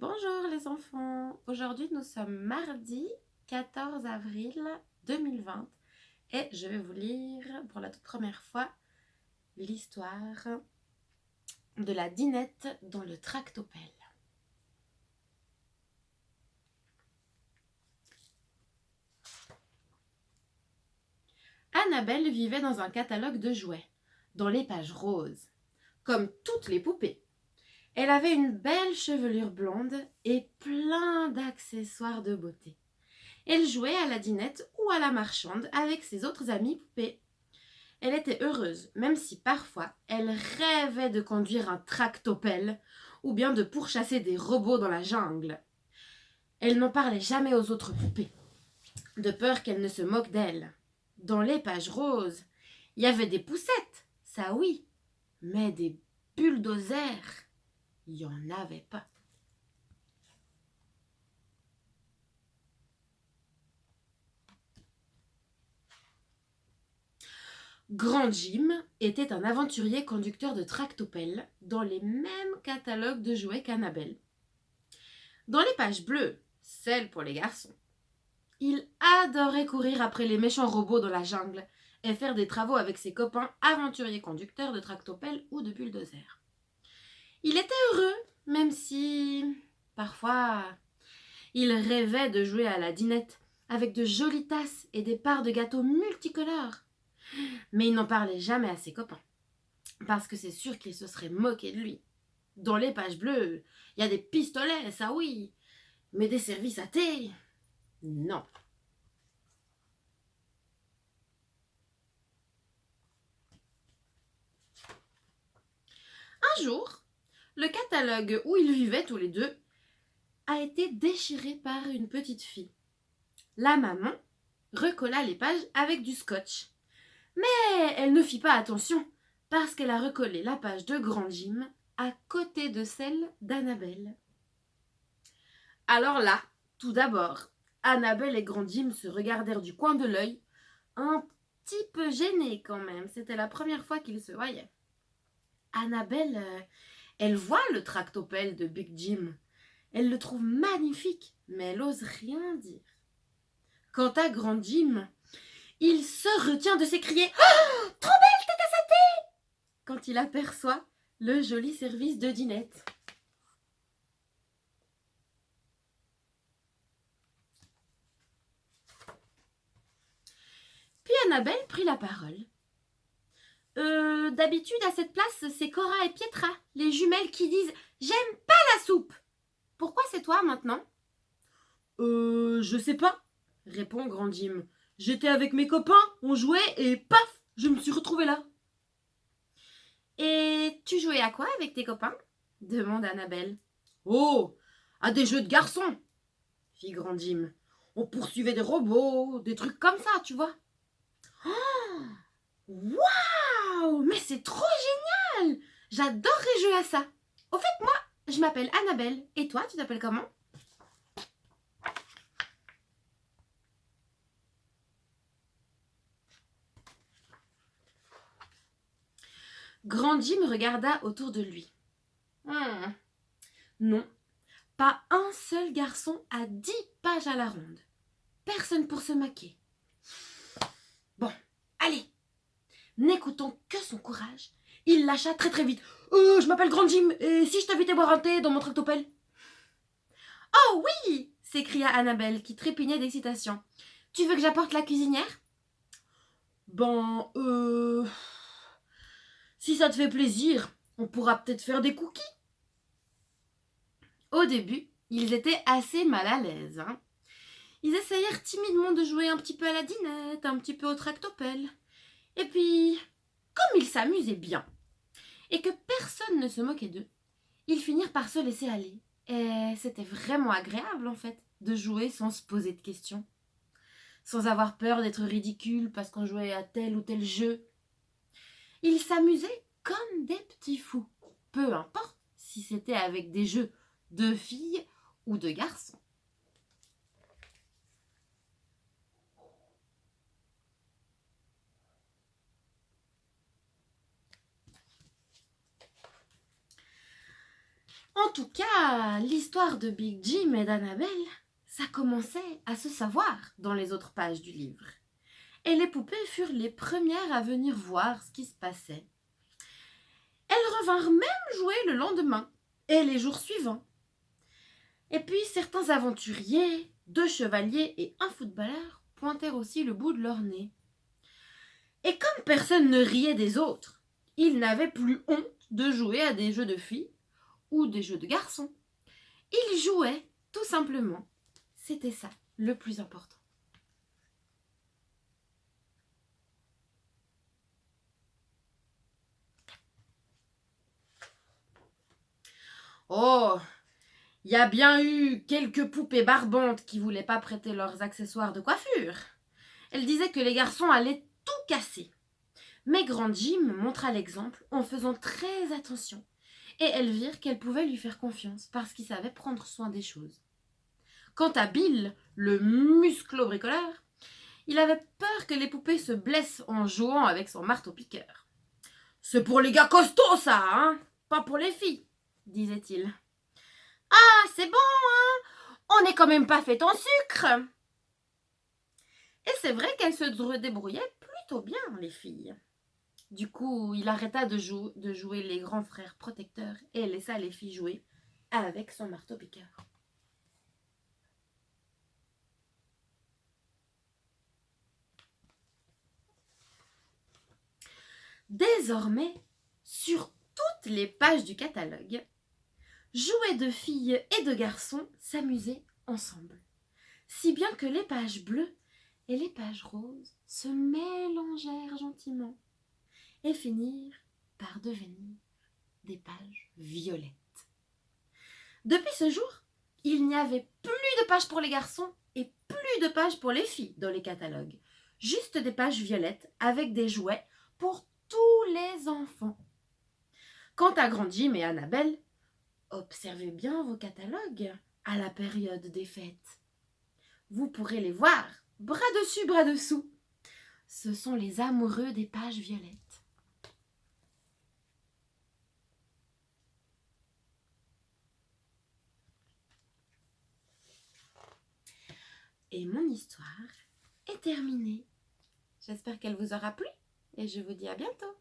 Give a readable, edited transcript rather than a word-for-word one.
Bonjour les enfants, aujourd'hui nous sommes mardi 14 avril 2020 et je vais vous lire pour la toute première fois l'histoire de la dinette dans le tractopelle. Annabelle vivait dans un catalogue de jouets, dans les pages roses, comme toutes les poupées. Elle avait une belle chevelure blonde et plein d'accessoires de beauté. Elle jouait à la dinette ou à la marchande avec ses autres amies poupées. Elle était heureuse, même si parfois elle rêvait de conduire un tractopelle ou bien de pourchasser des robots dans la jungle. Elle n'en parlait jamais aux autres poupées, de peur qu'elles ne se moquent d'elle. Dans les pages roses, il y avait des poussettes, ça oui, mais des bulldozers, il n'y en avait pas. Grand Jim était un aventurier conducteur de tractopelle dans les mêmes catalogues de jouets qu'Annabelle. Dans les pages bleues, celles pour les garçons, il adorait courir après les méchants robots dans la jungle et faire des travaux avec ses copains aventuriers conducteurs de tractopelle ou de bulldozer. Il était heureux, même si, parfois, il rêvait de jouer à la dinette avec de jolies tasses et des parts de gâteaux multicolores. Mais il n'en parlait jamais à ses copains, parce que c'est sûr qu'ils se seraient moqués de lui. Dans les pages bleues, il y a des pistolets, ça oui, mais des services à thé, non. Un jour, le catalogue où ils vivaient tous les deux a été déchiré par une petite fille. La maman recolla les pages avec du scotch. Mais elle ne fit pas attention parce qu'elle a recollé la page de Grand Jim à côté de celle d'Annabelle. Alors là, tout d'abord, Annabelle et Grand Jim se regardèrent du coin de l'œil, un petit peu gênés quand même. C'était la première fois qu'ils se voyaient. Annabelle, elle voit le tractopelle de Big Jim. Elle le trouve magnifique, mais elle ose rien dire. Quant à Grand Jim, il se retient de s'écrier « Oh, trop belle tête à sa tête !» quand il aperçoit le joli service de dinette. Puis Annabelle prit la parole. D'habitude, à cette place, c'est Cora et Pietra, les jumelles qui disent « J'aime pas la soupe !» Pourquoi c'est toi maintenant ? Je sais pas, répond Grand Jim. J'étais avec mes copains, on jouait et paf, je me suis retrouvée là. Et tu jouais à quoi avec tes copains ? Demande Annabelle. Oh, à des jeux de garçons, fit Grand Jim. On poursuivait des robots, des trucs comme ça, tu vois. Oh, waouh, mais c'est trop génial! J'adorerais jouer à ça. Au fait, moi, je m'appelle Annabelle. Et toi, tu t'appelles comment ? Grand Jim regarda autour de lui. Non, pas un seul garçon à 10 pages à la ronde. Personne pour se maquer. Bon, allez. N'écoutant que son courage, il lâcha très très vite. Je m'appelle Grand Jim, et si je t'invitais boire un thé dans mon tractopelle ? Oh oui, s'écria Annabelle qui trépignait d'excitation. Tu veux que j'apporte la cuisinière ? Ben, si ça te fait plaisir, on pourra peut-être faire des cookies. Au début, ils étaient assez mal à l'aise. Ils essayèrent timidement de jouer un petit peu à la dinette, un petit peu au tractopelle. Et puis, comme ils s'amusaient bien, et que personne ne se moquait d'eux, ils finirent par se laisser aller. Et c'était vraiment agréable en fait, de jouer sans se poser de questions. Sans avoir peur d'être ridicule parce qu'on jouait à tel ou tel jeu. Ils s'amusaient comme des petits fous. Peu importe si c'était avec des jeux de filles ou de garçons. En tout cas, l'histoire de Big Jim et d'Annabelle, ça commençait à se savoir dans les autres pages du livre. Et les poupées furent les premières à venir voir ce qui se passait. Elles revinrent même jouer le lendemain et les jours suivants. Et puis certains aventuriers, 2 chevaliers et un footballeur pointèrent aussi le bout de leur nez. Et comme personne ne riait des autres, ils n'avaient plus honte de jouer à des jeux de filles ou des jeux de garçons. Ils jouaient, tout simplement. C'était ça, le plus important. Oh, il y a bien eu quelques poupées barbantes qui voulaient pas prêter leurs accessoires de coiffure. Elles disaient que les garçons allaient tout casser. Mais Grand Jim montra l'exemple en faisant très attention. Et elles virent qu'elles pouvaient lui faire confiance parce qu'il savait prendre soin des choses. Quant à Bill, le musclo-bricoleur, il avait peur que les poupées se blessent en jouant avec son marteau-piqueur. « C'est pour les gars costauds, ça, hein, pas pour les filles, » disait-il. « Ah, c'est bon, hein, on n'est quand même pas fait en sucre !» Et c'est vrai qu'elles se débrouillaient plutôt bien, les filles. Du coup, il arrêta de jouer les grands frères protecteurs et laissa les filles jouer avec son marteau-piqueur. Désormais, sur toutes les pages du catalogue, jouets de filles et de garçons s'amusaient ensemble, si bien que les pages bleues et les pages roses se mélangèrent gentiment et finirent par devenir des pages violettes. Depuis ce jour, il n'y avait plus de pages pour les garçons et plus de pages pour les filles dans les catalogues, juste des pages violettes avec des jouets pour tous les enfants. Quant à Grand Jim et Annabelle, observez bien vos catalogues à la période des fêtes. Vous pourrez les voir, bras dessus, bras dessous. Ce sont les amoureux des pages violettes. Et mon histoire est terminée. J'espère qu'elle vous aura plu et je vous dis à bientôt.